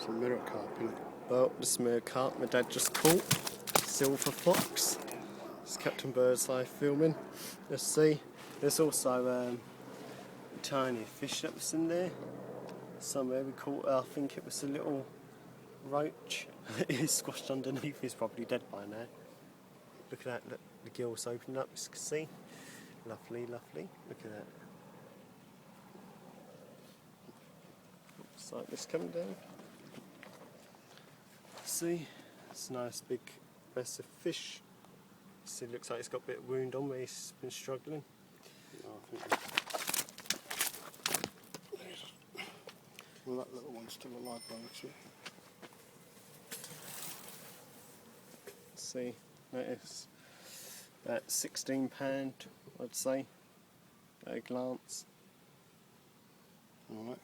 Some mirror carp, isn't it? Well, this mirror carp my dad just caught. Silver fox. It's Captain Birdseye filming. Let's see. There's also a tiny fish that was in there. Somewhere we caught, I think it was a little roach. He's squashed underneath, he's probably dead by now. Look at that, look, the gill's opening up, as you can see. Lovely, lovely. Look at that. Looks like this coming down. See, it's a nice big massive fish. See, it looks like it's got a bit of wound on where he's been struggling. No, I think well, that little one's still alive by the looks. See, that is about £16, I'd say, at a glance. Alright.